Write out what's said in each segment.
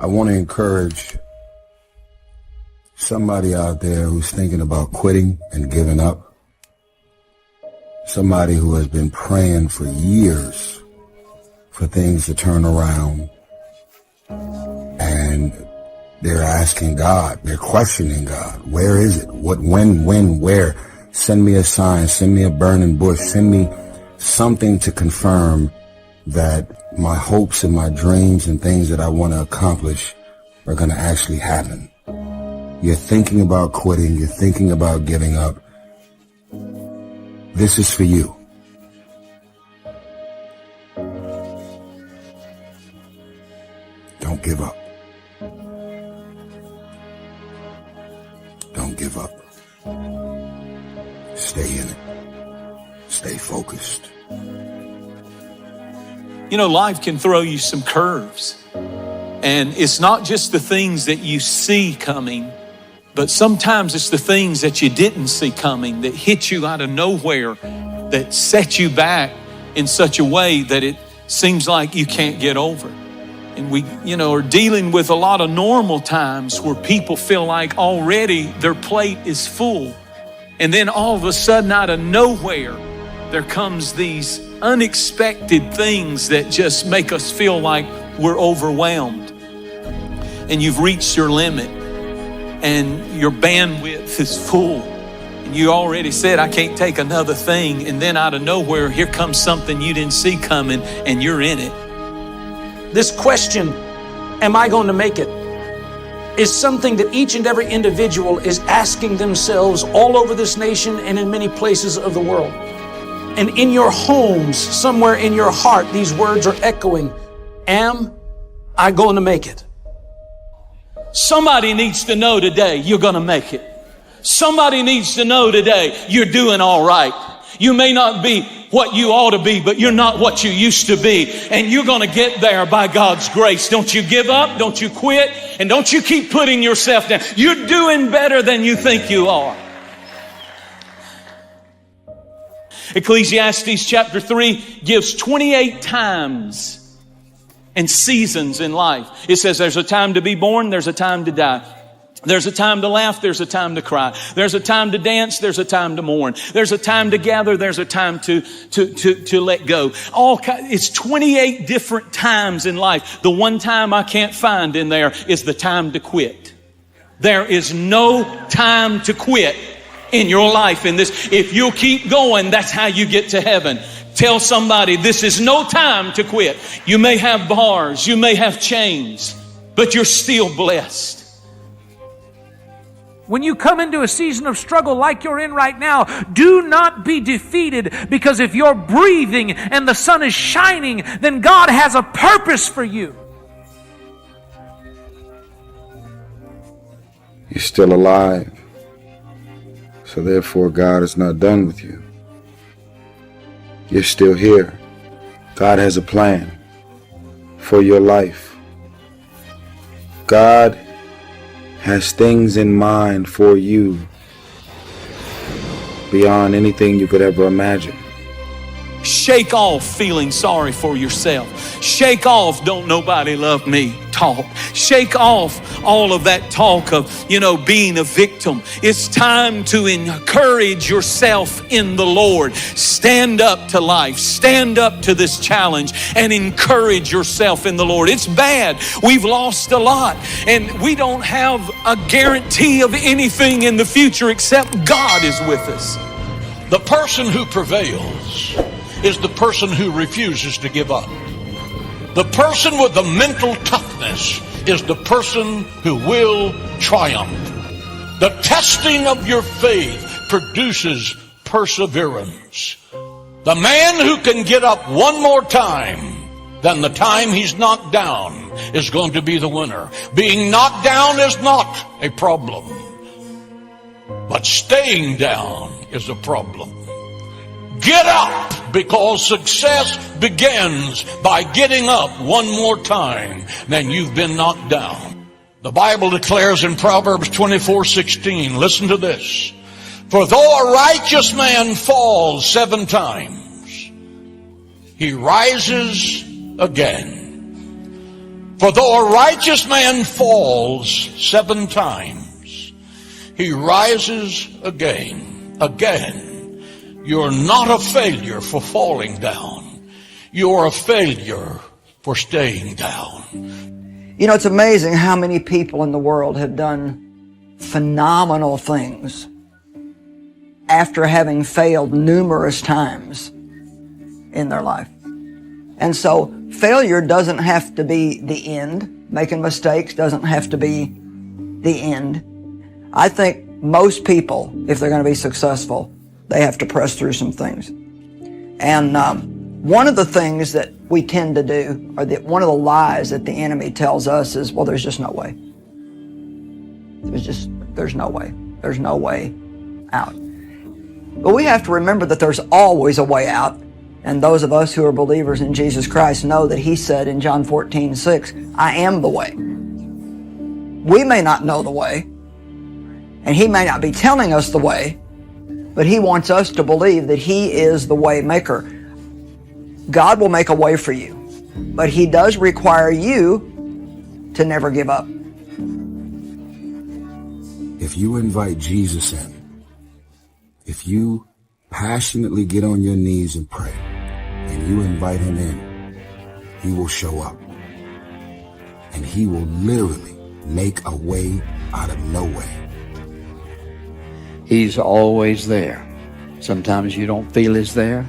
I want to encourage somebody out there who's thinking about quitting and giving up. Somebody who has been praying for years for things to turn around. And they're asking God, they're questioning God. Where is it? What, when, where? Send me a sign, send me a burning bush, send me something to confirm that my hopes and my dreams and things that I want to accomplish are going to actually happen. You're thinking about quitting, you're thinking about giving up. This is for you. Don't give up. Don't give up. Stay in it. Stay focused. You know, life can throw you some curves. And it's not just the things that you see coming, but sometimes it's the things that you didn't see coming that hit you out of nowhere, that set you back in such a way that it seems like you can't get over. And we, are dealing with a lot of normal times where people feel like already their plate is full. And then all of a sudden, out of nowhere, there comes these unexpected things that just make us feel like we're overwhelmed. And you've reached your limit and your bandwidth is full. And you already said, I can't take another thing. And then out of nowhere, here comes something you didn't see coming and you're in it. This question, am I going to make it, is something that each and every individual is asking themselves all over this nation and in many places of the world. And in your homes, somewhere in your heart, these words are echoing, am I going to make it? Somebody needs to know today you're going to make it. Somebody needs to know today you're doing all right. You may not be what you ought to be, but you're not what you used to be. And you're going to get there by God's grace. Don't you give up. Don't you quit. And don't you keep putting yourself down. You're doing better than you think you are. Ecclesiastes chapter 3 gives 28 times and seasons in life. It says there's a time to be born, there's a time to die. There's a time to laugh, there's a time to cry. There's a time to dance, there's a time to mourn. There's a time to gather, there's a time to let go. It's 28 different times in life. The one time I can't find in there is the time to quit. There is no time to quit in your life in this. If you'll keep going, that's how you get to heaven. Tell somebody this is no time to quit. You may have bars, you may have chains, but you're still blessed. When you come into a season of struggle like you're in right now, do not be defeated, because if you're breathing and the sun is shining, then God has a purpose for you. You're still alive. So therefore, God is not done with you. You're still here. God has a plan for your life. God has things in mind for you beyond anything you could ever imagine. Shake off feeling sorry for yourself. Shake off don't nobody love me talk. Shake off all of that talk of, being a victim. It's time to encourage yourself in the Lord. Stand up to life. Stand up to this challenge and encourage yourself in the Lord. It's bad. We've lost a lot and we don't have a guarantee of anything in the future except God is with us. The person who prevails is the person who refuses to give up. The person with the mental toughness is the person who will triumph. The testing of your faith produces perseverance. The man who can get up one more time than the time he's knocked down is going to be the winner. Being knocked down is not a problem, but staying down is a problem. Get up, because success begins by getting up one more time than you've been knocked down. The Bible declares in Proverbs 24:16, listen to this. For though a righteous man falls 7 times, he rises again. For though a righteous man falls 7 times, he rises again. You're not a failure for falling down. You're a failure for staying down. You know, it's amazing how many people in the world have done phenomenal things after having failed numerous times in their life. And so failure doesn't have to be the end. Making mistakes doesn't have to be the end. I think most people, if they're going to be successful, they have to press through some things. And one of the things that we tend to do, or that one of the lies that the enemy tells us is, well, there's just no way. There's no way. There's no way out. But we have to remember that there's always a way out. And those of us who are believers in Jesus Christ know that He said in John 14:6, I am the way. We may not know the way, and He may not be telling us the way, but He wants us to believe that He is the way maker. God will make a way for you, but He does require you to never give up. If you invite Jesus in, if you passionately get on your knees and pray, and you invite Him in, He will show up. And He will literally make a way out of no way. He's always there. Sometimes you don't feel He's there.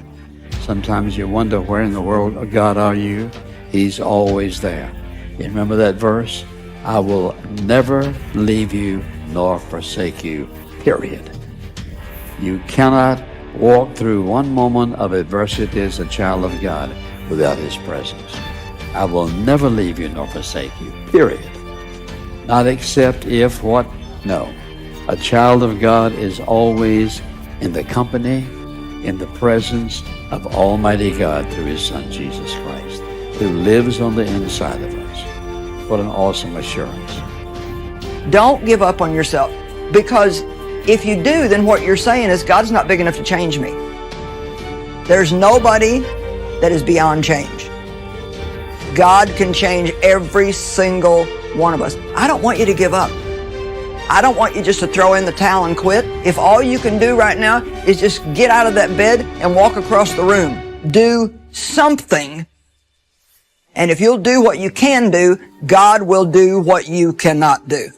Sometimes you wonder, where in the world of God are you? He's always there. You remember that verse? I will never leave you nor forsake you, period. You cannot walk through one moment of adversity as a child of God without His presence. I will never leave you nor forsake you, period. Not except if what? No. A child of God is always in the company, in the presence of Almighty God through His Son, Jesus Christ, who lives on the inside of us. What an awesome assurance. Don't give up on yourself, because if you do, then what you're saying is, God's not big enough to change me. There's nobody that is beyond change. God can change every single one of us. I don't want you to give up. I don't want you just to throw in the towel and quit. If all you can do right now is just get out of that bed and walk across the room, do something. And if you'll do what you can do, God will do what you cannot do.